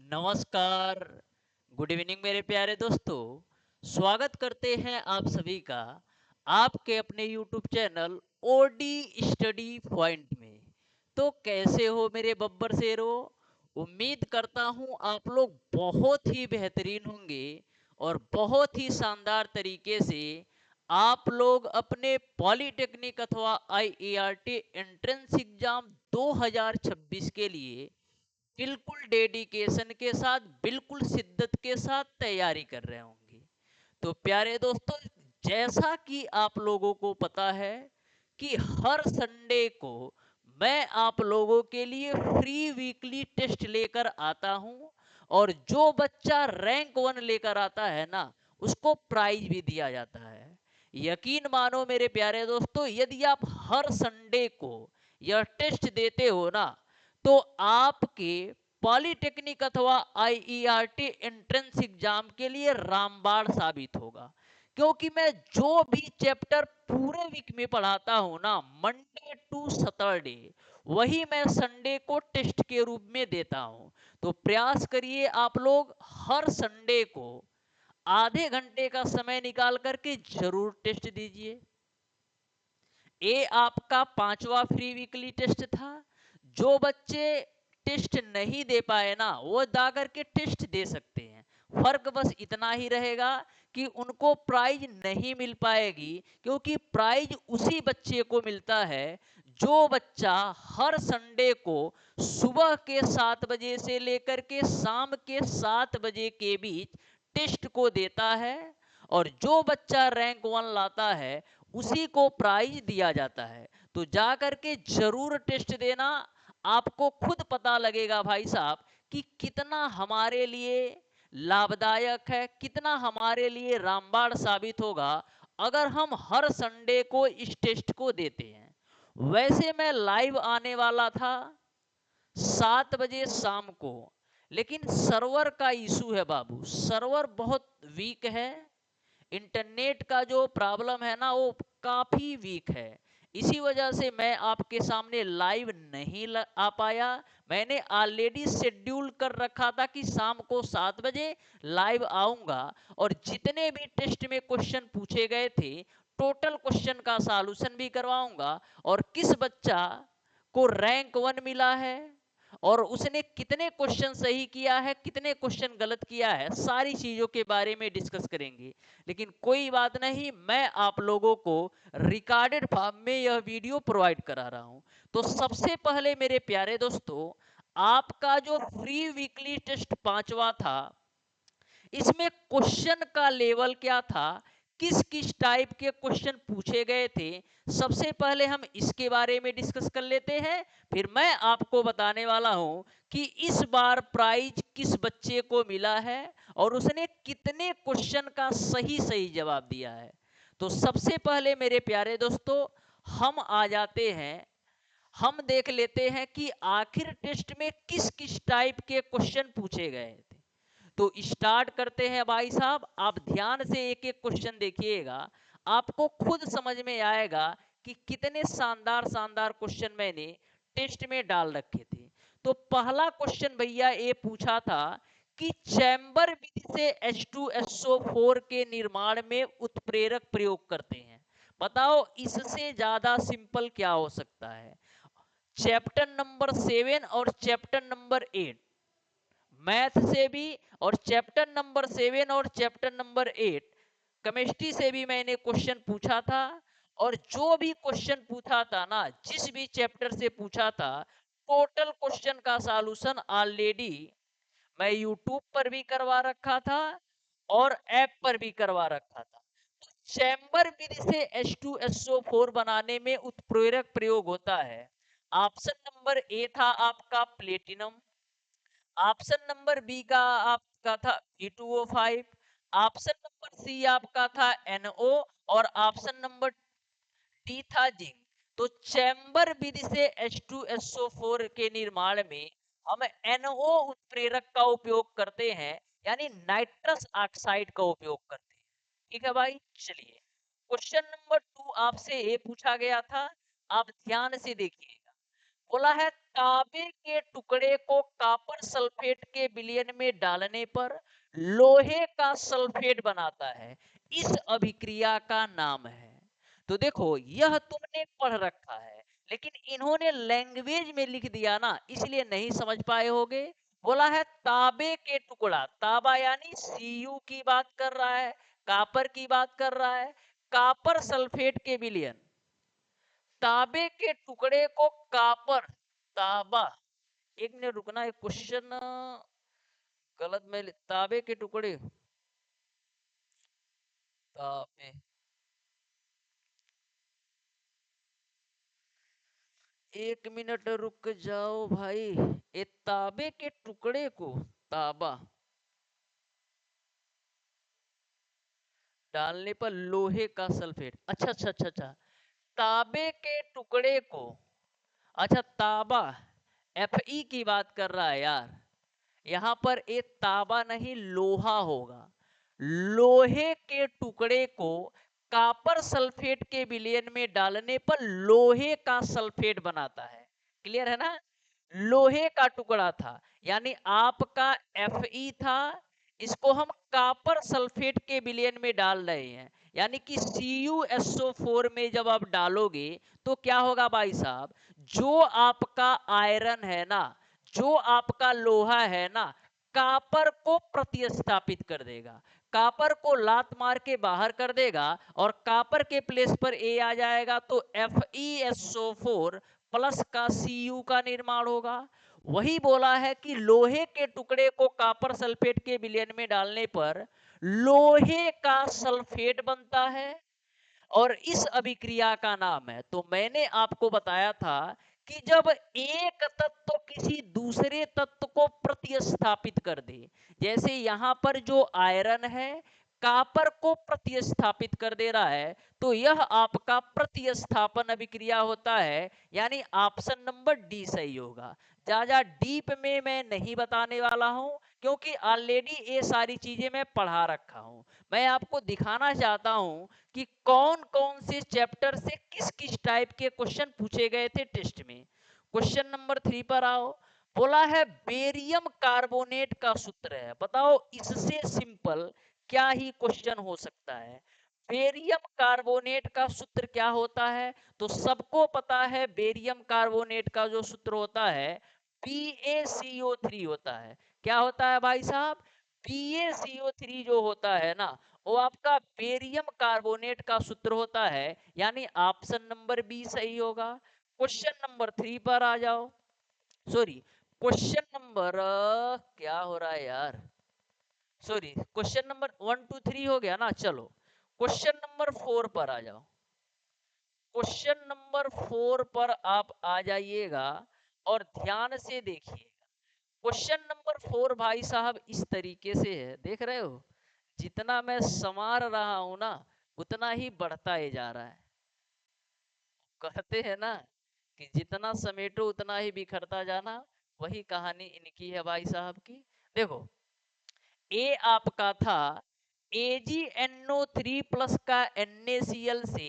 नमस्कार, good evening मेरे प्यारे दोस्तों। स्वागत करते हैं आप सभी का आपके अपने YouTube channel OD study point में। तो कैसे हो मेरे बब्बर शेरों? उम्मीद करता हूँ आप लोग बहुत ही बेहतरीन होंगे और बहुत ही शानदार तरीके से आप लोग अपने पॉलिटेक्निक अथवा आईईआरटी एंट्रेंस एग्जाम 2026 के लिए बिल्कुल डेडिकेशन के साथ, बिल्कुल शिद्दत के साथ तैयारी कर रहे होंगे। तो प्यारे दोस्तों, जैसा कि आप लोगों को पता है कि हर संडे को मैं आप लोगों के लिए फ्री वीकली टेस्ट लेकर आता हूं, और जो बच्चा रैंक 1 लेकर आता है ना, उसको प्राइज भी दिया जाता है। यकीन मानो मेरे प्यारे दोस्तों, यदि आप हर संडे को यह टेस्ट देते हो ना, तो आपके पॉलिटेक्निक अथवा आईईआरटी एंट्रेंस एग्जाम के लिए रामबाण साबित होगा। क्योंकि मैं जो भी चैप्टर पूरे वीक में पढ़ाता हूं ना, मंडे टू सैटरडे, वही मैं संडे को टेस्ट के रूप में देता हूं। तो प्रयास करिए आप लोग हर संडे को आधे घंटे का समय निकाल करके जरूर टेस्ट दीजिए। ये आपका 5वां फ्री वीकली टेस्ट था। जो बच्चे टेस्ट नहीं दे पाए ना, वो जा करके टेस्ट दे सकते हैं। फर्क बस इतना ही रहेगा कि उनको प्राइज नहीं मिल पाएगी, क्योंकि प्राइज उसी बच्चे को मिलता है जो बच्चा हर संडे को सुबह के 7 बजे से लेकर के शाम के 7 बजे के बीच टेस्ट को देता है। और जो बच्चा रैंक 1 लाता है, उसी को प्राइज दिया जाता है। तो जा करके जरूर टेस्ट देना। आपको खुद पता लगेगा भाई साहब कि कितना हमारे लिए लाभदायक है, कितना हमारे लिए रामबाण साबित होगा अगर हम हर संडे को इस टेस्ट को देते हैं। वैसे मैं लाइव आने वाला था 7 बजे शाम को, लेकिन सर्वर का इशू है बाबू, सर्वर बहुत वीक है। इंटरनेट का जो प्रॉब्लम है ना, वो काफी वीक है। इसी वजह से मैं आपके सामने लाइव नहीं आ पाया। मैंने ऑलरेडी शेड्यूल कर रखा था कि शाम को 7 बजे लाइव आऊंगा, और जितने भी टेस्ट में क्वेश्चन पूछे गए थे, टोटल क्वेश्चन का सॉल्यूशन भी करवाऊंगा, और किस बच्चा को रैंक 1 मिला है और उसने कितने क्वेश्चन सही किया है, कितने क्वेश्चन गलत किया है, सारी चीजों के बारे में डिस्कस करेंगे। लेकिन कोई बात नहीं, मैं आप लोगों को रिकॉर्डेड फॉर्म में यह वीडियो प्रोवाइड करा रहा हूं। तो सबसे पहले मेरे प्यारे दोस्तों, आपका जो फ्री वीकली टेस्ट 5वां था, इसमें क्वेश्चन का लेवल क्या था, किस किस टाइप के क्वेश्चन पूछे गए थे, सबसे पहले हम इसके बारे में डिस्कस कर लेते हैं। फिर मैं आपको बताने वाला हूं कि इस बार प्राइज किस बच्चे को मिला है और उसने कितने क्वेश्चन का सही सही जवाब दिया है। तो सबसे पहले मेरे प्यारे दोस्तों, हम आ जाते हैं, हम देख लेते हैं कि आखिर टेस्ट में किस किस टाइप के क्वेश्चन पूछे गए थे। तो स्टार्ट करते हैं भाई साहब। आप ध्यान से एक एक क्वेश्चन देखिएगा, आपको खुद समझ में आएगा कि कितने शानदार शानदार क्वेश्चन मैंने टेस्ट में डाल रखे थे। तो पहला क्वेश्चन भैया ये पूछा था कि चैम्बर विधि से H2SO4 के निर्माण में उत्प्रेरक प्रयोग करते हैं। बताओ इससे ज्यादा सिंपल क्या हो सकता है। चैप्टर नंबर 7 और चैप्टर नंबर 8 मैथ से भी, और चैप्टर नंबर 7 और चैप्टर नंबर 8 केमिस्ट्री से भी मैंने क्वेश्चन पूछा था। और जो भी क्वेश्चन पूछा था ना, जिस भी चैप्टर से पूछा था, टोटल क्वेश्चन का सॉल्यूशन ऑलरेडी मैं यूट्यूब पर भी करवा रखा था और ऐप पर भी करवा रखा था। चैम्बर विधि से H2SO4 बनाने में उत्प्रेरक प्रयोग होता है। ऑप्शन नंबर ए था आपका प्लेटिनम, ऑप्शन नंबर बी का आपका था P2O5, ऑप्शन नंबर सी आपका था NO, और ऑप्शन नंबर डी था जिंक। तो चैम्बर विधि से H2SO4 के निर्माण में हम NO उत्प्रेरक का उपयोग करते हैं, यानी नाइट्रस ऑक्साइड का उपयोग करते हैं। ठीक है भाई, चलिए क्वेश्चन नंबर 2 आपसे ये पूछा गया था, आप ध्यान से देखिएगा। बोला है तांबे के टुकड़े को कॉपर सल्फेट के विलयन में डालने पर लोहे का सल्फेट बनाता है, इस अभिक्रिया का नाम है। तो देखो यह तुमने पढ़ रखा है, लेकिन इन्होंने लैंग्वेज में लिख दिया ना, इसलिए नहीं समझ पाए होगे। बोला है तांबे के टुकड़ा, तांबा यानी Cu की बात कर रहा है, कॉपर की बात कर रहा है, कॉपर सल्फेट के विलयन, तांबे के टुकड़े को कॉपर, तांबा, एक मिनट रुकना, एक क्वेश्चन गलत में तांबे के टुकड़े, तांबे, एक मिनट रुक जाओ भाई। ये तांबे के टुकड़े को, तांबा डालने पर लोहे का सल्फेट, अच्छा अच्छा अच्छा अच्छा, तांबे के टुकड़े को, अच्छा तांबा, Fe की बात कर रहा है यार, यहां पर एक तांबा नहीं लोहा होगा। लोहे के टुकड़े को कॉपर सल्फेट के विलयन में डालने पर लोहे का सल्फेट बनाता है। क्लियर है ना? लोहे का टुकड़ा था, यानी आपका Fe था, इसको हम कॉपर सल्फेट के विलयन में डाल रहे हैं, यानी कि CuSO4 में जब आप डालोगे तो क्या होगा भाई साहब, जो आपका आयरन है ना, जो आपका लोहा है ना, कॉपर को प्रतिस्थापित कर देगा, कॉपर को लात मार के बाहर कर देगा, और कॉपर के प्लेस पर ए आ जाएगा, तो FeSO4 प्लस का Cu का निर्माण होगा। वही बोला है कि लोहे के टुकड़े को कॉपर सल्फेट के विलयन में डालने पर लोहे का सल्फेट बनता है, और इस अभिक्रिया का नाम है। तो मैंने आपको बताया था कि जब एक तत्व किसी दूसरे तत्व को प्रतिस्थापित कर दे, जैसे यहां पर जो आयरन है कॉपर को प्रतिस्थापित कर दे रहा है, तो यह आपका प्रतिस्थापन अभिक्रिया होता है, यानी ऑप्शन नंबर डी सही होगा। ज्यादा डीप में मैं नहीं बताने वाला हूं, क्योंकि ऑलरेडी ये सारी चीजें मैं पढ़ा रखा हूं। मैं आपको दिखाना चाहता हूं कि कौन कौन से चैप्टर से किस किस टाइप के क्वेश्चन पूछे गए थे टेस्ट में। क्वेश्चन नंबर 3 पर आओ। बोला है बेरियम कार्बोनेट का सूत्र है, बताओ इससे सिंपल क्या ही क्वेश्चन हो सकता है। बेरियम कार्बोनेट का सूत्र क्या होता है? तो सबको पता है बेरियम कार्बोनेट का जो सूत्र होता है BaCO3 होता है। क्या होता है भाई साहब? BaCO3 जो होता है ना, वो आपका बेरियम कार्बोनेट का सूत्र होता है, यानी ऑप्शन नंबर बी सही होगा। क्वेश्चन नंबर 3 पर आ जाओ। सॉरी, क्वेश्चन नंबर क्या हो रहा है यार, सॉरी, क्वेश्चन नंबर 1 2 3 हो गया ना, चलो क्वेश्चन नंबर 4 पर आ जाओ। क्वेश्चन नंबर 4 पर आप आ जाइएगा और ध्यान से देखिए। क्वेश्चन नंबर 4 भाई साहब इस तरीके से है, देख रहे हो, जितना मैं संवार रहा हूं ना, उतना ही बढ़ता ही जा रहा है। कहते हैं ना कि जितना समेटो उतना ही बिखरता जाना, वही कहानी इनकी है भाई साहब की। देखो, ए आपका था AgNO3 प्लस का NaCl से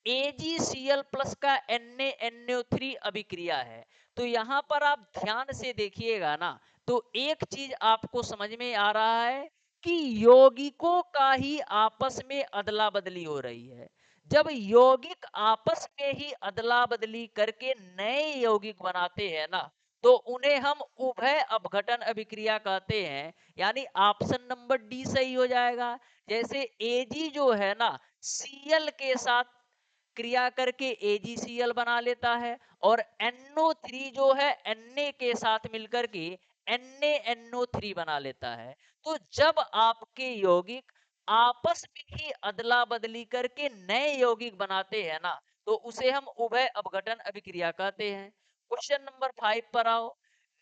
AgCl प्लस का NaNO3 अभिक्रिया है। तो यहां पर आप ध्यान से देखिएगा ना, तो एक चीज आपको समझ में आ रहा है कि यौगिकों का ही आपस में अदला बदली हो रही है। जब यौगिक आपस में ही अदला बदली करके नए यौगिक बनाते हैं ना, तो उन्हें हम उभय अपघटन अभिक्रिया कहते हैं, यानी ऑप्शन नंबर डी सही हो जाएगा। जैसे Ag जो है ना, Cl के साथ क्रिया करके AgCl बना लेता है, और NO3 जो है Na के साथ मिलकर के NaNO3 बना लेता है। तो जब आपके यौगिक आपस में ही अदला बदली करके नए यौगिक बनाते हैं ना, तो उसे हम उभय अपघटन अभिक्रिया कहते हैं। क्वेश्चन नंबर 5 पर आओ।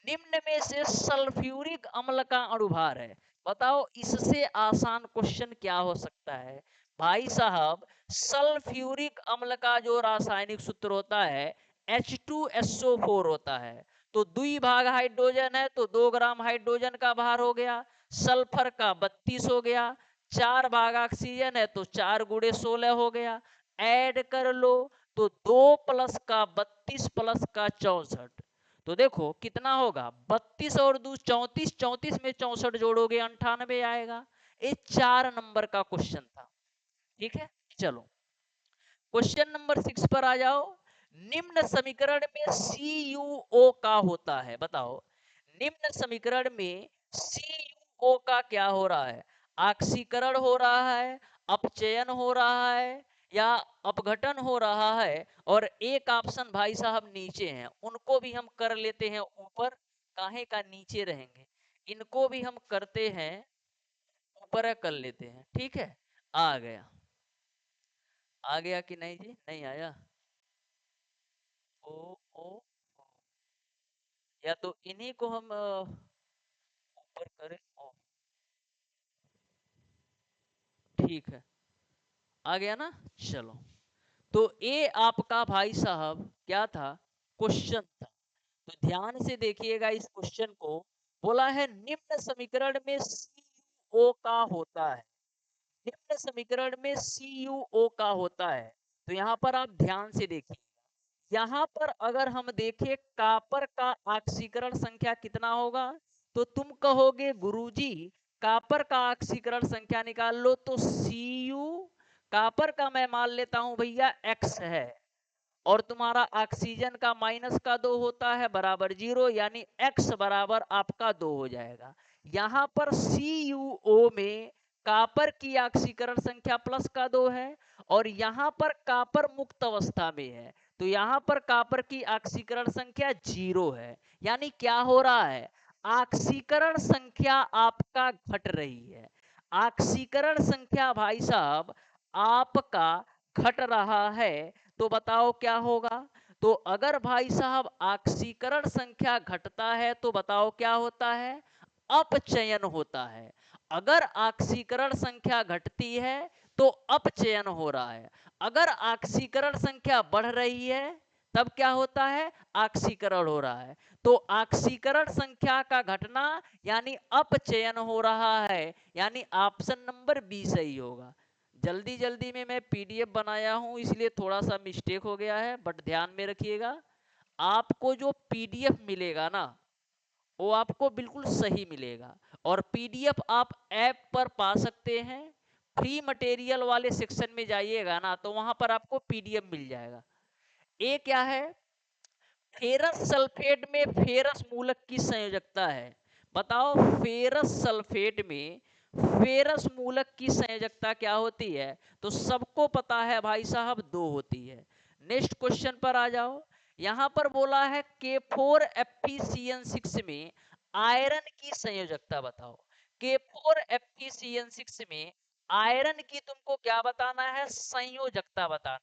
निम्न में से सल्फ्यूरिक अम्ल का अणुभार है, बताओ इससे आसान क्वेश्चन क्या हो सकता है। भाई साहब, सल्फ्यूरिक अम्ल का जो रासायनिक सूत्र होता है H2SO4 होता है। तो 2 भाग हाइड्रोजन है, तो 2 ग्राम हाइड्रोजन का भार हो गया, सल्फर का 32 हो गया, 4 भाग ऑक्सीजन है, तो 4 गुणे 16 हो गया, ऐड कर लो, तो 2 प्लस का 32 प्लस का 64, तो देखो कितना होगा, 32 और 2 34, 34 में 64 जोड़ोगे 98 आएगा। ये 4 नंबर का क्वेश्चन था। ठीक है, चलो क्वेश्चन नंबर 6 पर आ जाओ। निम्न समीकरण में CuO का होता है, बताओ निम्न समीकरण में CuO का क्या हो रहा है, ऑक्सीकरण हो रहा है, अपचयन हो रहा है या अपघटन हो रहा है। और एक ऑप्शन भाई साहब नीचे हैं, उनको भी हम कर लेते हैं ऊपर, काहे का नीचे रहेंगे, इनको भी हम करते हैं ऊपर कर लेते हैं। ठीक है, आ गया, आ गया कि नहीं जी, नहीं आया। ओ ओ या तो इन्हीं को हम ऊपर करें। ओ ठीक है, आ गया ना, चलो। तो ये आपका भाई साहब क्या था, क्वेश्चन था। तो ध्यान से देखिएगा इस क्वेश्चन को। बोला है निम्न समीकरण में CuO का होता है, निम्न समीकरण में CuO का होता है। तो यहाँ पर आप ध्यान से देखिए, यहाँ पर अगर हम देखें कापर का ऑक्सीकरण संख्या कितना होगा, तो तुम कहोगे गुरुजी कापर का ऑक्सीकरण संख्या निकाल लो। तो Cu कापर का मैं मान लेता हूं भैया X है, और तुम्हारा ऑक्सीजन का -2 होता है बराबर 0, यानी X बराबर आपका 2 हो जाएगा। यहाँ पर CuO में कापर की ऑक्सीकरण संख्या +2 है, और यहाँ पर कापर मुक्त अवस्था में है, तो यहाँ पर कापर की ऑक्सीकरण संख्या 0 है। यानी क्या हो रहा है, ऑक्सीकरण संख्या आपका घट रही है। ऑक्सीकरण संख्या भाई साहब आपका घट रहा है। तो बताओ क्या होगा। तो अगर भाई साहब ऑक्सीकरण संख्या घटता है तो बताओ क्या होता है, अपचयन होता है। अगर ऑक्सीकरण संख्या घटती है तो अपचयन हो रहा है। अगर ऑक्सीकरण संख्या बढ़ रही है तब क्या होता है, ऑक्सीकरण हो रहा है। तो ऑक्सीकरण संख्या का घटना यानी अपचयन हो रहा है, यानी ऑप्शन नंबर बी सही होगा। जल्दी जल्दी में मैं पीडीएफ बनाया हूं इसलिए थोड़ा सा मिस्टेक हो गया है, बट ध्यान में रखिएगा आपको जो पीडीएफ मिलेगा ना वो आपको बिल्कुल सही मिलेगा। और पीडीएफ आप ऐप पर पा सकते हैं, फ्री मटेरियल वाले सेक्शन में जाइएगा ना तो वहां पर आपको पीडीएफ मिल जाएगा। ये क्या है, फेरस सल्फेट में फेरस मूलक की संयोजकता है। बताओ फेरस सल्फेट में फेरस मूलक की संयोजकता क्या होती है, तो सबको पता है भाई साहब 2 होती है। नेक्स्ट क्वेश्चन पर आ जाओ। यहां पर बोला है K4FeCN6 में आयरन की संयोजकता बताओ। K4FeCN6 में आयरन की तुमको क्या बताना है, संयोजकता बताना।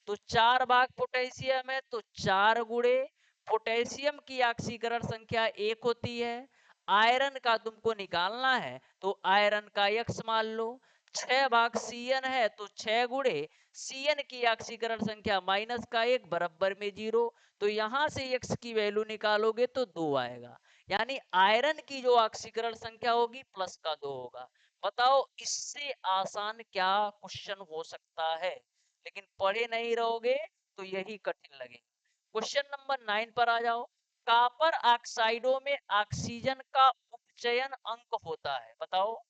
तो 4 भाग पोटेशियम है तो 4 गुणे पोटेशियम की ऑक्सीकरण संख्या 1 होती है। आयरन का तुमको निकालना है तो आयरन का x मान लो। 6 भाग Cn है तो 6 गुणे Cn की ऑक्सीकरण संख्या -1 बराबर में 0। तो यहां से x की वैल्यू निकालोगे तो 2 आएगा, यानी आयरन की जो ऑक्सीकरण संख्या होगी +2 होगा। बताओ इससे आसान क्या क्वेश्चन हो सकता है, लेकिन पढ़े नहीं रहोगे तो यही कठिन लगेगा। क्वेश्चन नंबर 9 पर आ जाओ। कॉपर ऑक्साइडों में ऑक्सीजन का उपचयन अंक होता है, बताओ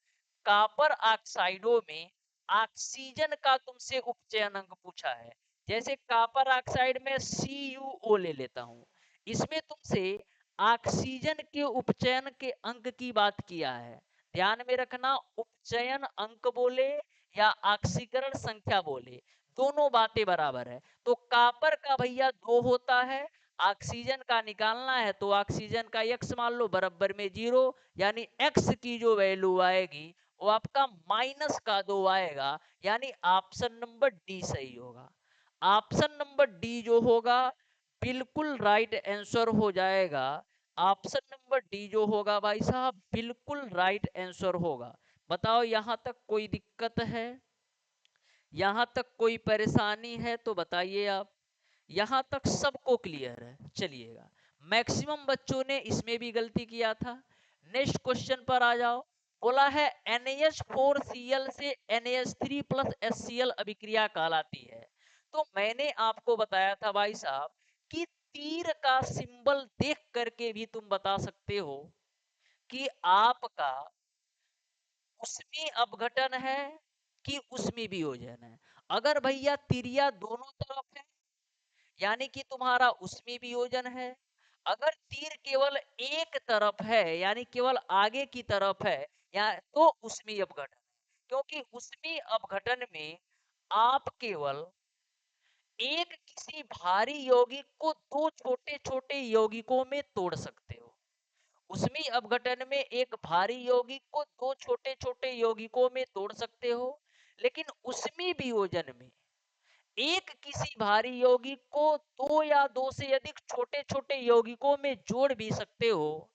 कॉपर ऑक्साइडों में ऑक्सीजन का तुमसे उपचयन अंक पूछा है। जैसे कॉपर ऑक्साइड में CuO ले लेता हूं, इसमें तुमसे ऑक्सीजन के उपचयन के अंक की बात किया है। ध्यान में रखना, उपचयन अंक बोले या ऑक्सीकरण संख्या बोले, दोनों बातें बराबर है। तो कॉपर का भैया 2 होता है, ऑक्सीजन का निकालना है तो ऑक्सीजन का x मान लो बराबर में 0, यानी x की जो वैल्यू आएगी वो आपका -2 आएगा, यानी ऑप्शन नंबर डी सही होगा। ऑप्शन नंबर डी जो होगा बिल्कुल राइट आंसर हो जाएगा। ऑप्शन नंबर डी जो होगा भाई साहब बिल्कुल राइट आंसर होगा। बताओ यहां तक कोई दिक्कत है, यहां तक कोई परेशानी है तो बताइए आप। यहां तक सबको क्लियर है, चलिएगा। मैक्सिमम बच्चों ने इसमें भी गलती किया था। नेक्स्ट क्वेश्चन पर आ जाओ। बोला है NH4Cl से NH3 प्लस HCl अभिक्रिया कहलाती है। तो मैंने आपको बताया था भाई साहब कि तीर का सिंबल देख करके भी तुम बता सकते हो कि आपका उसमें अपघटन है कि उसमें वियोजन है। अगर भैया तिरिया दोनों तरफ है यानी कि तुम्हारा उसमें वियोजन है। अगर तीर केवल एक तरफ है यानी केवल आगे की तरफ है या तो उसमें अपघटन है, क्योंकि उसमें अपघटन में आप केवल एक किसी भारी यौगिक को दो छोटे छोटे यौगिकों में तोड़ सकते हो। उसमें अपघटन में एक भारी यौगिक को दो छोटे छोटे यौगिकों में तोड़ सकते हो, लेकिन उसमें वियोजन में एक किसी भारी यौगिक को दो या दो से अधिक छोटे छोटे यौगिकों में जोड़ भी सकते हो,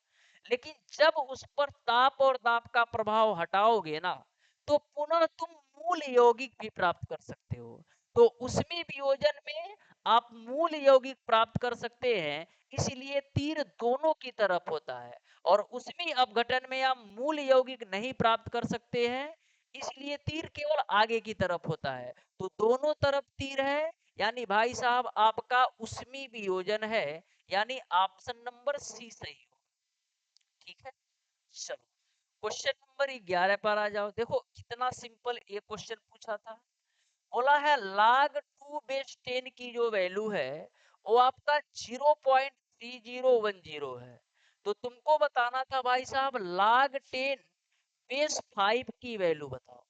लेकिन जब उस पर ताप और दाब का प्रभाव हटाओगे ना, तो पुनः तुम मूल यौगिक भी प्राप्त कर सकते हो। तो उसमें वियोजन में आप मूल यौगिक प्राप्त कर सकते हैं, इसलिए तीर दोनों की तरफ होता है। और उसमें अपघटन में आप मूल यौगिक नहीं प्राप्त कर सकते हैं, इसलिए तीर केवल आगे की तरफ होता है। तो दोनों तरफ तीर है, यानी भाई साहब आपका उसमें वियोजन है, यानी ऑप्शन नंबर सी सही हो। ठीक है, चलो क्वेश्चन नंबर 11 पर आ जाओ। देखो कितना सिंपल ये क्वेश्चन पूछा था। बोला है log 2 बेस 10 की जो वैल्यू है वो आपका 0.3010 है। तो तुमको बताना था भाई साहब log 10 बेस 5 की वैल्यू बताओ।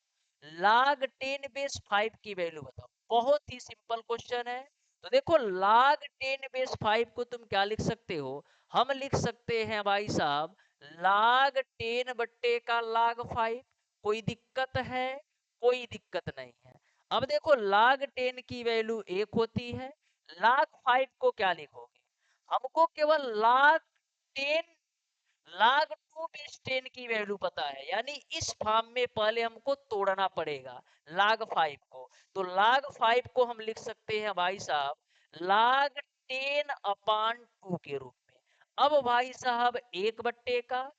log 10 बेस 5 की वैल्यू बताओ। बहुत ही सिंपल क्वेश्चन है। तो देखो log 10 बेस 5 को तुम क्या लिख सकते हो? हम लिख सकते हैं भाई साहब log 10 बट्टे का log 5। कोई दिक्कत है? कोई दिक्कत नहीं है। अब देखो log 10 की वैल्यू 1 होती है, log 5 को क्या लिखोगे? हमको केवल log 10 log 2 बेस 10 की वैल्यू पता है, यानी इस फॉर्म में पहले हमको तोड़ना पड़ेगा log 5 को। तो log 5 को हम लिख सकते हैं भाई साहब log 10 अपान 2 के रूप में। अब भाई साहब एक बट्टे का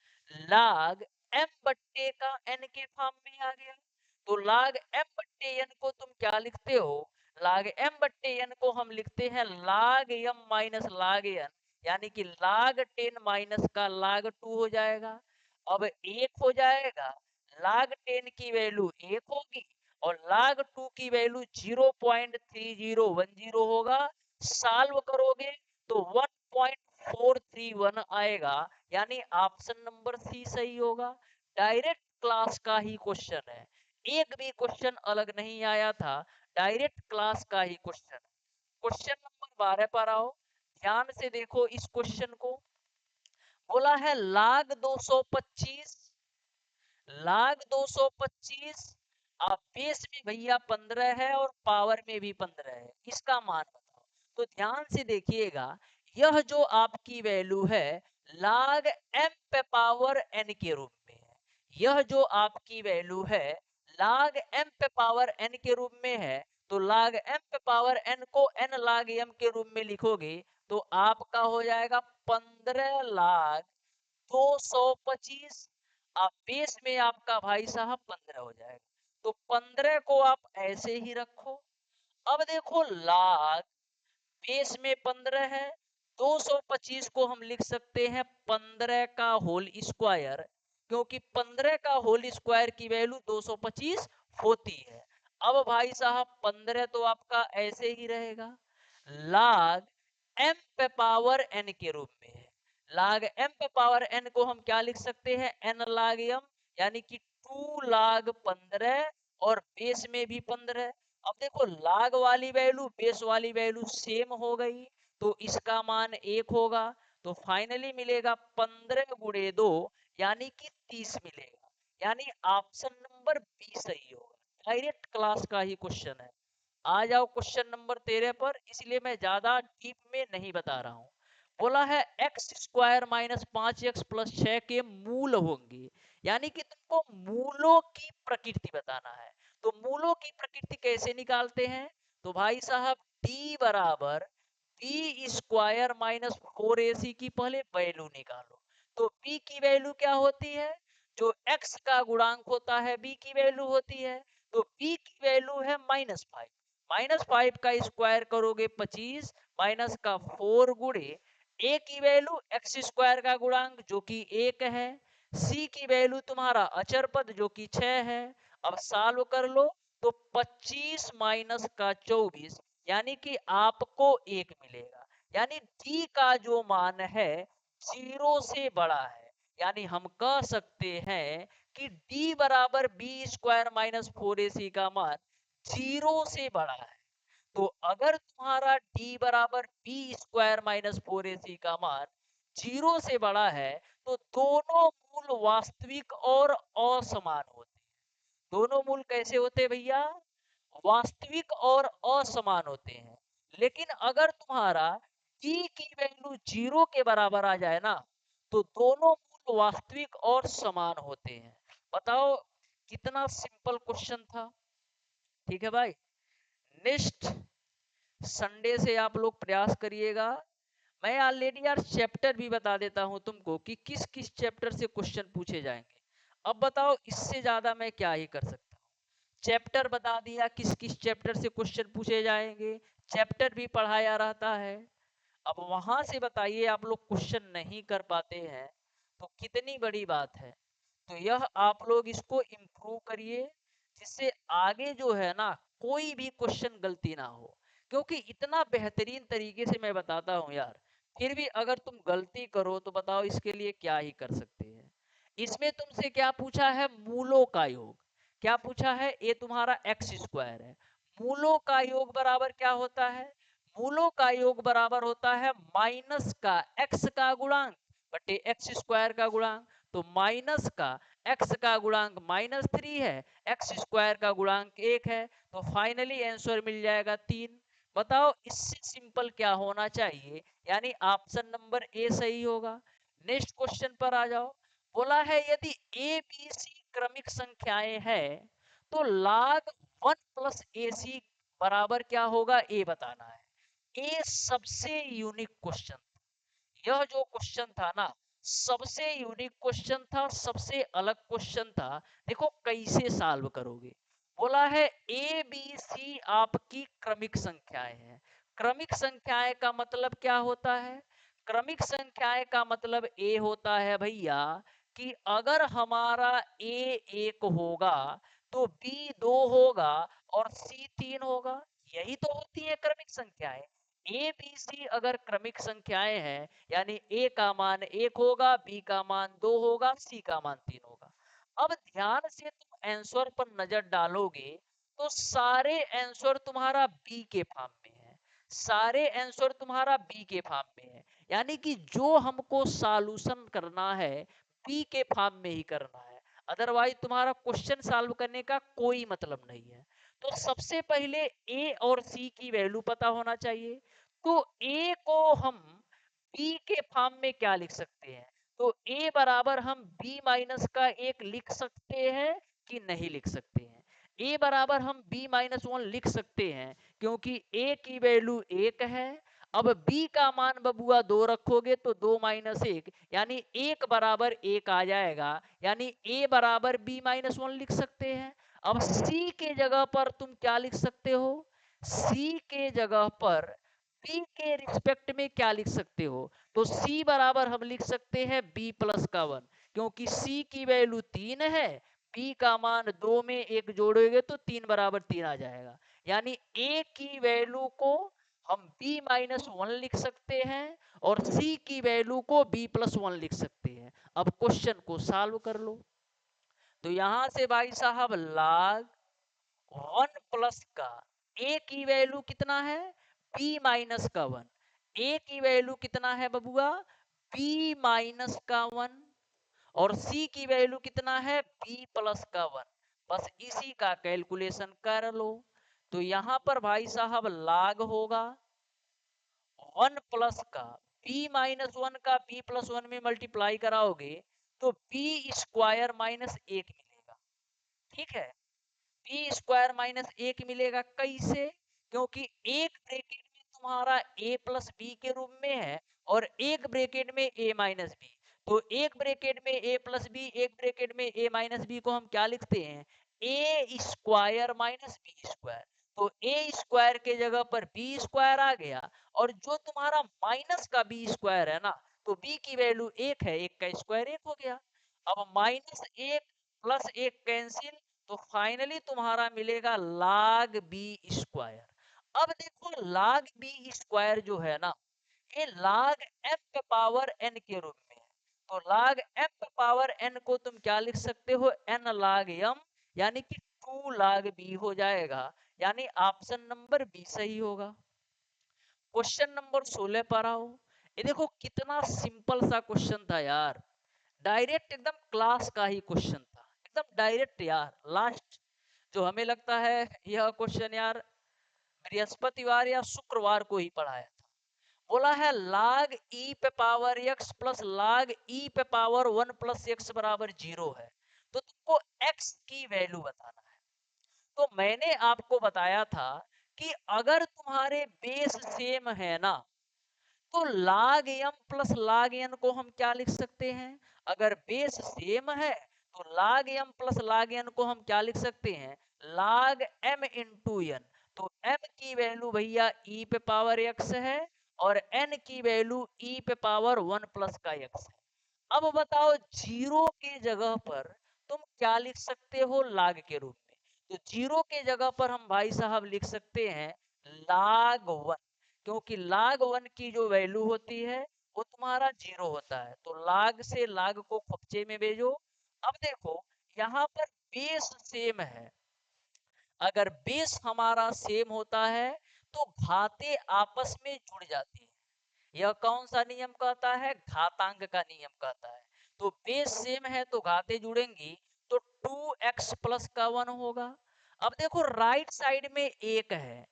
log m बट्टे का n के फॉर्म में आ गया। तो log m बट्टे n को तुम क्या लिखते हो? log m बट्टे n को हम लिखते हैं log m minus log n, यानी कि log 10 माइनस का log 2 हो जाएगा। अब एक हो जाएगा, log 10 की वैल्यू एक होगी और log 2 की वैल्यू 0.3010 होगा। सॉल्व करोगे तो 1.431 आएगा, यानी ऑप्शन नंबर सी सही होगा। डायरेक्ट क्लास का ही क्वेश्चन है, एक भी क्वेश्चन अलग नहीं आया था, डायरेक्ट क्लास का ही क्वेश्चन। क्वेश्चन नंबर 12 पर आओ, ध्यान से देखो इस क्वेश्चन को। बोला है log 225, log 225 आप बेस में भैया 15 है और पावर में भी 15 है, इसका मान बताओ। तो ध्यान से देखिएगा, यह जो आपकी वैल्यू है log m पे पावर n के रूप में है। यह जो आपकी वैल्यू है log m पे पावर n के रूप में है। तो log m पे पावर n को n log m के रूप में लिखोगे तो आपका हो जाएगा 15 लाख 225। आप बेस में आपका भाई साहब 15 हो जाएगा। तो 15 को आप ऐसे ही रखो। अब देखो लाख बेस में 15 है, 225 को हम लिख सकते हैं 15 का होल स्क्वायर, क्योंकि 15 का होल स्क्वायर की वैल्यू 225 होती है। अब भाई साहब 15 तो आपका ऐसे ही रहेगा, log m पे पावर n के रूप में है। log m पे पावर n को हम क्या लिख सकते हैं? n log m, यानी कि 2 log 15 और बेस में भी 15। अब देखो लाग वाली वैल्यू बेस वाली वैल्यू सेम हो गई, तो इसका मान 1 होगा। तो फाइनली मिलेगा 15 गुणे 2, यानी कि 30 मिलेगा, यानी ऑप्शन नंबर बी सही होगा। डायरेक्ट क्लास का ही क्वेश्चन है। आ जाओ क्वेश्चन नंबर 13 पर, इसलिए मैं ज्यादा डीप में नहीं बता रहा हूं। बोला है x square minus 5x plus 6 के मूल होंगे, यानी कि तुमको मूलों की प्रकृति बताना है। तो मूलों की प्रकृति कैसे निकालते हैं? तो भाई साहब d बराबर बी स्क्वायर माइनस 4ac की पहले वैल्यू निकालो। तो b की वैल्यू क्या होती है? जो x का गुणांक होता है b की वैल्यू होती है। तो b की वैल्यू है -5। -5 का स्क्वायर करोगे 25, माइनस का 4 गुणे ए की वैल्यू एक्स स्क्वायर का गुणांक जो कि 1 है, सी की वैल्यू तुम्हारा अचर पद जो कि 6 है। अब सॉल्व कर लो तो 25 माइनस का 24 यानी कि आपको 1 मिलेगा। यानी डी का जो मान है 0 से बड़ा है। यानी हम कह सकते हैं कि डी बराबर बी स्क्वायर माइनस 4ac का मान 0 से बड़ा है। तो अगर तुम्हारा d बराबर बी स्क्वायर माइनस 4ac का मान 0 से बड़ा है तो दोनों मूल वास्तविक और असमान होते हैं। दोनों मूल कैसे होते हैं भैया? वास्तविक और असमान होते हैं। लेकिन अगर तुम्हारा d की वैल्यू 0 के बराबर आ जाए ना तो दोनों मूल वास्तविक और समान होते हैं। बताओ कितना सिंपल क्वेश्चन था। ठीक है भाई, नेक्स्ट संडे से आप लोग प्रयास करिएगा। मैं ऑलरेडी यार चैप्टर भी बता देता हूं तुमको कि किस किस चैप्टर से क्वेश्चन पूछे जाएंगे। अब बताओ इससे ज्यादा मैं क्या ही कर सकता हूँ। चैप्टर बता दिया किस किस चैप्टर से क्वेश्चन पूछे जाएंगे, चैप्टर भी पढ़ाया रहता है। अब वहां से बताइए आप लोग क्वेश्चन नहीं कर पाते हैं तो कितनी बड़ी बात है। तो यह आप लोग इसको इम्प्रूव करिए जिससे आगे जो है ना कोई भी क्वेश्चन गलती ना हो। क्योंकि इतना बेहतरीन तरीके से मैं बताता हूँ यार, फिर भी अगर तुम गलती करो तो बताओ इसके लिए क्या ही कर सकते हैं। इसमें तुमसे क्या पूछा है? मूलों का योग। क्या पूछा है? ये तुम्हारा एक्स स्क्वायर है, मूलों का योग बराबर क्या होता है? मूलों का योग बराबर होता है माइनस का एक्स का गुणांक बटे एक्स स्क्वायर का गुणांक। तो माइनस का एक्स का गुणांक -3 है, एक्स स्क्वायर का गुणांक 1 है, तो फाइनली आंसर मिल जाएगा 3। बताओ इससे सिंपल क्या होना चाहिए? यानी ऑप्शन नंबर ए सही होगा। नेक्स्ट क्वेश्चन पर आ जाओ। बोला है यदि ए बी सी क्रमिक संख्याएं हैं तो log 1 प्लस ए सी बराबर क्या होगा? ए बताना है। ए सबसे यूनिक क्वेश्चन, यह जो क्वेश्चन था ना सबसे यूनिक क्वेश्चन था, सबसे अलग क्वेश्चन था। देखो कैसे सॉल्व करोगे। बोला है ए बी सी आपकी क्रमिक संख्याएं हैं। क्रमिक संख्याएं का मतलब क्या होता है? क्रमिक संख्याएं का मतलब ए होता है भैया कि अगर हमारा ए 1 होगा तो बी 2 होगा और सी 3 होगा। यही तो होती है क्रमिक संख्याएं। ए बी सी अगर क्रमिक संख्याएं हैं यानी ए का मान 1 होगा, बी का मान 2 होगा, सी का मान 3 होगा। अब ध्यान से तुम आंसर पर नजर डालोगे तो सारे आंसर तुम्हारा बी के फॉर्म में है। सारे आंसर तुम्हारा बी के फॉर्म में है। यानी कि जो हमको सॉल्यूशन करना है बी के फॉर्म में ही करना है, अदरवाइज तुम्हारा क्वेश्चन सॉल्व करने का कोई मतलब नहीं है। तो सबसे पहले ए और सी की वैल्यू पता होना चाहिए। तो ए को हम बी के फॉर्म में क्या लिख सकते हैं? तो ए बराबर हम बी माइनस का 1 लिख सकते हैं कि नहीं लिख सकते हैं? ए बराबर हम बी माइनस 1 लिख सकते हैं क्योंकि ए की वैल्यू 1 है। अब बी का मान बबुआ 2 रखोगे तो 2 माइनस 1 यानी 1 बराबर 1 आ जाएगा। यानी ए बराबर बी माइनस 1 लिख सकते हैं। अब सी के जगह पर तुम क्या लिख सकते हो? सी के जगह पर बी के रिस्पेक्ट में क्या लिख सकते हो? तो सी बराबर हम लिख सकते हैं बी प्लस का 1 क्योंकि सी की वैल्यू 3 है, बी का मान 2 में 1 जोड़ोगे तो 3 बराबर 3 आ जाएगा। यानी ए की वैल्यू को हम बी माइनस 1 लिख सकते हैं और सी की वैल्यू को बी प्लस 1 लिख सकते हैं। अब क्वेश्चन को सॉल्व कर लो। तो यहां से भाई साहब log 1 प्लस का ए की वैल्यू कितना है? बी माइनस का 1। ए की वैल्यू कितना है बबुआ? बी माइनस का 1। और सी की वैल्यू कितना है? बी प्लस का 1। बस इसी का कैलकुलेशन कर लो। तो यहां पर भाई साहब log होगा 1 प्लस का बी माइनस 1 का बी प्लस 1 में मल्टीप्लाई कराओगे तो बी स्क्वायर माइनस 1 मिलेगा। ठीक है, बी स्क्वायर माइनस 1 मिलेगा। कैसे? क्योंकि एक ब्रैकेट में तुम्हारा ए प्लस बी के रूप में है और एक ब्रैकेट में ए माइनस बी। तो एक ब्रैकेट में ए प्लस बी, एक ब्रैकेट में ए माइनस बी को हम क्या लिखते हैं? ए स्क्वायर माइनस बी स्क्वायर। तो ए स्क्वायर के जगह पर बी स्क्वायर आ गया, और जो तुम्हारा माइनस का बी स्क्वायर है ना, तो बी की वैल्यू एक है, एक का स्क्वायर एक हो गया। अब माइनस एक प्लस एक कैंसिल, तो फाइनली तुम्हारा मिलेगा log बी स्क्वायर। अब देखो log बी स्क्वायर जो है ना, ये log m पे पावर n के रूप में है। तो log m पे पावर n को तुम क्या लिख सकते हो, n log m, यानी कि 2 log b हो जाएगा, यानी ऑप्शन नंबर बी सही होगा। क्वेश्चन नंबर 16 पर आओ। ये देखो कितना सिंपल सा क्वेश्चन था यार, डायरेक्ट एकदम क्लास का ही क्वेश्चन था, एकदम डायरेक्ट यार। लास्ट जो हमें लगता है यह क्वेश्चन यार बृहस्पतिवार या शुक्रवार को ही पढ़ाया था। बोला है log e पे power x plus log e पे पावर 1 प्लस x बराबर 0 है, तो तुमको x की वैल्यू बताना है। तो मैंने आपको बताया था कि अगर तुम्हारे बेस सेम है ना, तो log m plus log n को हम क्या लिख सकते हैं, अगर बेस सेम है तो log m plus log n को हम क्या लिख सकते हैं, log m इंटू n। तो m की वैल्यू भैया e पे पावर x है, और n की वैल्यू e पे पावर 1 प्लस का x है। अब बताओ जीरो के जगह पर तुम क्या लिख सकते हो, log के रूप में। तो जीरो के जगह पर हम भाई साहब लिख सकते हैं log 1, क्योंकि log 1 की जो वैल्यू होती है वो तुम्हारा जीरो होता है। तो log से log को खपचे में भेजो। अब देखो यहाँ पर बेस सेम है, अगर बेस हमारा सेम होता है तो घाते आपस में जुड़ जाती है। यह कौन सा नियम कहता है, घातांक का नियम कहता है। तो बेस सेम है तो घाते जुड़ेंगी, तो 2x प्लस का 1 होगा। अब देखो राइट साइड में एक है,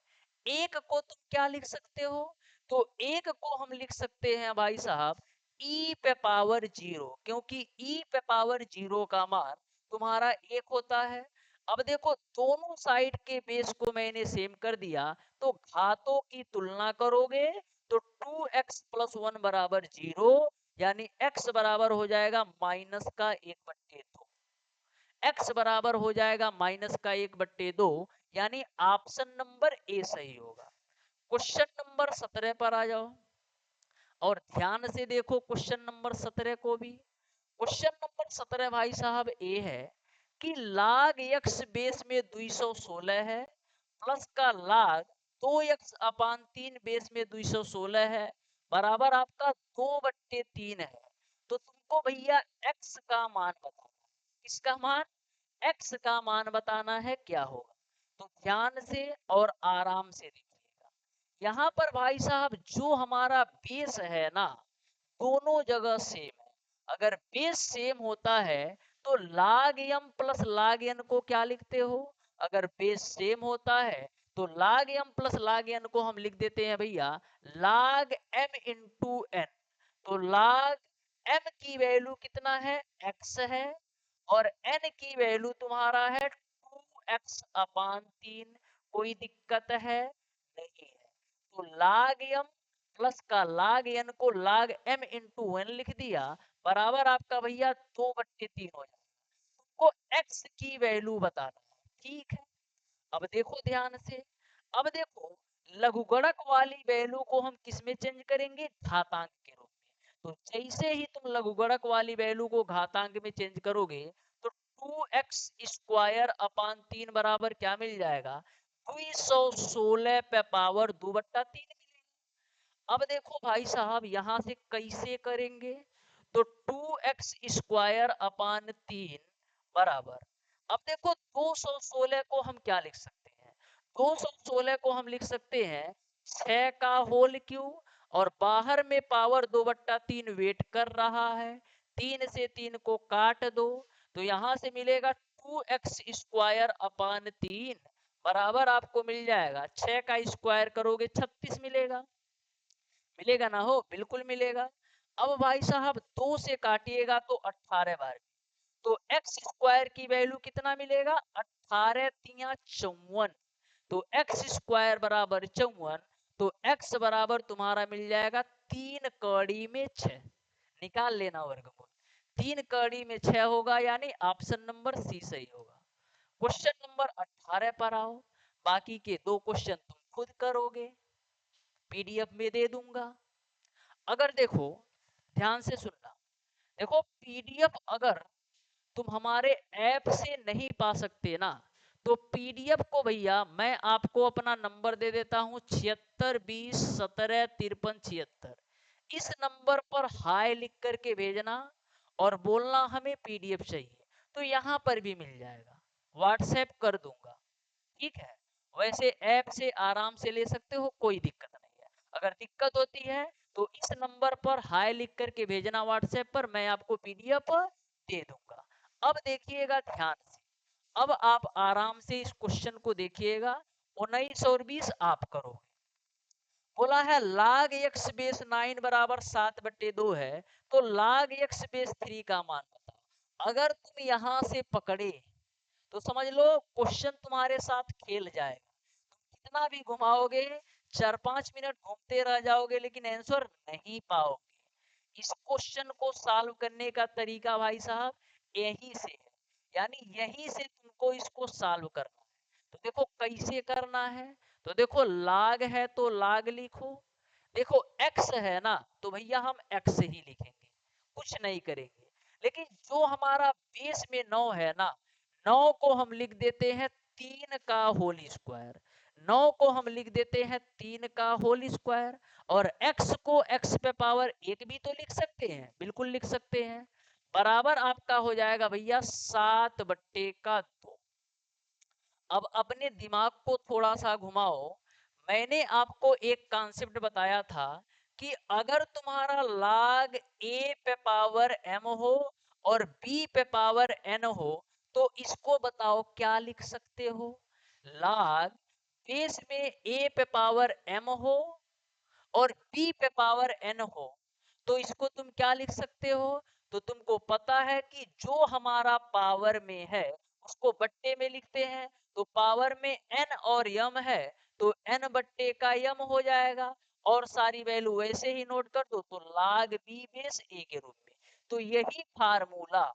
एक को तुम क्या लिख सकते हो, तो एक को हम लिख सकते हैं भाई साहब e पे पावर 0, क्योंकि e पे पावर 0 का मान तुम्हारा एक होता है। अब देखो दोनों साइड के बेस को मैंने सेम कर दिया, तो घातों की तुलना करोगे तो 2x प्लस 1 बराबर 0, यानी x बराबर हो जाएगा माइनस का 1/2, x बराबर हो जाएगा माइनस का 1/2, यानी ऑप्शन नंबर ए सही होगा। क्वेश्चन नंबर 17 पर आ जाओ और ध्यान से देखो क्वेश्चन नंबर 17 को भी। क्वेश्चन नंबर 17 भाई साहब ए है कि log x बेस में 216 है, प्लस का log 2x अपान 3 बेस में 216 है, बराबर आपका 2/3 है। तो तुमको भैया x का मान बताना है। किसका मान, x का मान बताना है, क्या होगा। तो ध्यान से और आराम से देखिएगा, यहाँ पर भाई साहब जो हमारा बेस है ना, दोनों जगह सेम है। अगर बेस सेम होता है तो log m plus log n को क्या लिखते हो, अगर बेस सेम होता है तो log m plus log n को हम लिख देते हैं भैया log m इंटू n। तो log m की वैल्यू कितना है, x है, और n की वैल्यू तुम्हारा है 2x अपान 3। कोई दिक्कत है नहीं है। तो log m प्लस का log n को log m इंटू n लिख दिया, बराबर आपका भैया 2/3 हो जाएगा। तुमको x की वैल्यू बताना है, ठीक है। अब देखो ध्यान से, अब देखो लघुगणक वाली वैल्यू को हम किस में चेंज करेंगे, घातांक के रूप में। तो जैसे ही तुम लघुगणक वाली वैल्यू को घातांक में चेंज करोगे तो 2x स्क्वायर अपान 3 बराबर क्या मिल जाएगा, 216 पे पावर 2/3 मिलेगा। अब देखो भाई साहब यहाँ से कैसे करेंगे, तो 2x स्क्वायर अपान 3 बराबर, अब देखो 216 को हम क्या लिख सकते हैं, 216 को हम लिख सकते हैं 6 का होल क्यूब, और बाहर में पावर 2/3 वेट कर रहा है, 3 से 3 को काट दो, तो यहां से मिलेगा 2x स्क्वायर अपान 3 बराबर आपको मिल जाएगा 6 का स्क्वायर करोगे 36 मिलेगा, मिलेगा ना हो, बिल्कुल मिलेगा। अब भाई साहब 2 से काटिएगा तो 18 बार, तो एक्स स्क्वायर की वैल्यू कितना मिलेगा, 18 तिया 54, तो एक्स स्क्वायर बराबर 54, तो एक्स बराबर तुम्हारा मिल जाएगा 3 कड़ी में 6, निकाल लेना वर्गमूल, 3 कड़ी में 6 होगा, यानी ऑप्शन नंबर सी सही होगा। क्वेश्चन नंबर 18 पर आओ। बाकी के 2 क्वेश्चन तुम खुद करोगे, पीडीएफ में दे दूंगा। अगर देखो ध्यान से सुनना, देखो पीडीएफ अगर तुम हमारे ऐप से नहीं पा सकते ना, तो पीडीएफ को भैया मैं आपको अपना नंबर दे देता हूं 7620175376। इस नंबर पर हाय लिख करके भेजना और बोलना हमें पीडीएफ चाहिए, तो यहां पर भी मिल जाएगा, व्हाट्सएप कर दूंगा। ठीक है, वैसे ऐप से आराम से ले सकते हो, कोई दिक्कत नहीं है। अगर दिक्कत होती है तो इस नंबर पर हाय लिख करके भेजना व्हाट्सएप पर, मैं आपको पीडीएफ दे दूंगा। अब देखिएगा ध्यान से, अब आप आराम से इस क्वेश्चन को देखिएगा। 19 और 20 आप करोगे। बोला है log x बेस 9 बराबर 7/2 है, तो log x बेस 3 का मान बताओ। अगर तुम यहां से पकड़े तो समझ लो क्वेश्चन तुम्हारे साथ खेल जाएगा, कितना भी घुमाओगे 4-5 मिनट घूमते रह जाओगे लेकिन आंसर नहीं पाओगे। इस क्वेश्चन को सॉल्व करने का तरीका भाई साहब यही से है, यानी यही से तुमको इसको सॉल्व करना है। तो देखो कैसे करना है, तो देखो लाग है तो लाग लिखो, देखो x है ना तो भैया हम x ही लिखेंगे, कुछ नहीं करेंगे। लेकिन जो हमारा बेस में 9 है ना, 9 को हम लिख देते हैं 3 का होल स्क्वायर, 9 को हम लिख देते हैं 3 का होल स्क्वायर, और x को x पे पावर 1 भी तो लिख सकते हैं, बिल्कुल लिख सकते हैं। बराबर आपका हो जाएगा भैया 7/2। अब अपने दिमाग को थोड़ा सा घुमाओ। मैंने आपको एक कॉन्सेप्ट बताया था कि अगर तुम्हारा log a पे पावर m हो और b पे पावर n हो, तो इसको बताओ क्या लिख सकते हो। log बेस में a पे पावर m हो और b पे पावर n हो, तो इसको तुम क्या लिख सकते हो। तो तुमको पता है कि जो हमारा पावर में है उसको बट्टे में लिखते हैं, तो पावर में n और m है तो n बट्टे का m हो जाएगा, और सारी वैल्यू वैसे ही नोट कर दो, तो log b बेस a के रूप में। तो यही फार्मूला,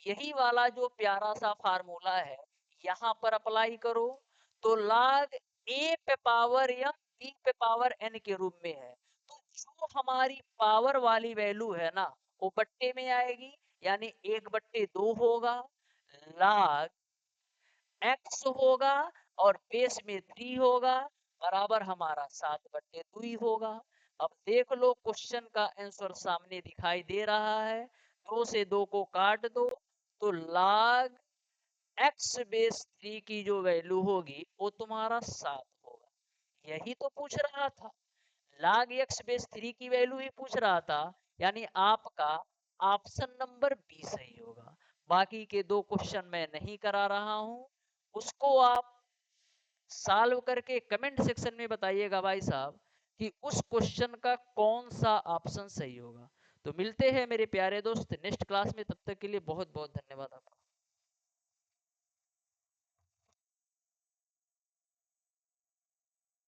यही वाला जो प्यारा सा फार्मूला है यहाँ पर अप्लाई करो, तो log a पे पावर m b पे पावर n के रूप में है, तो जो हमारी पावर वाली वैल्यू है ना वो बट्टे में आएगी, यानी 1/2 होगा, log x होगा और बेस में 3 होगा, बराबर हमारा 7/2 ही होगा। अब देख लो क्वेश्चन का आंसर सामने दिखाई दे रहा है, 2 से 2 को काट दो, तो log x बेस 3 की जो वैल्यू होगी वो तुम्हारा 7 होगा। यही तो पूछ रहा था, log x बेस 3 की वैल्यू ही पूछ रहा था, यानी आपका ऑप्शन नंबर बी सही होगा। बाकी के 2 क्वेश्चन मैं नहीं करा रहा हूं, उसको आप सॉल्व करके कमेंट सेक्शन में बताइएगा भाई साहब कि उस क्वेश्चन का कौन सा ऑप्शन सही होगा। तो मिलते हैं मेरे प्यारे दोस्त नेक्स्ट क्लास में, तब तक के लिए बहुत बहुत धन्यवाद आपका।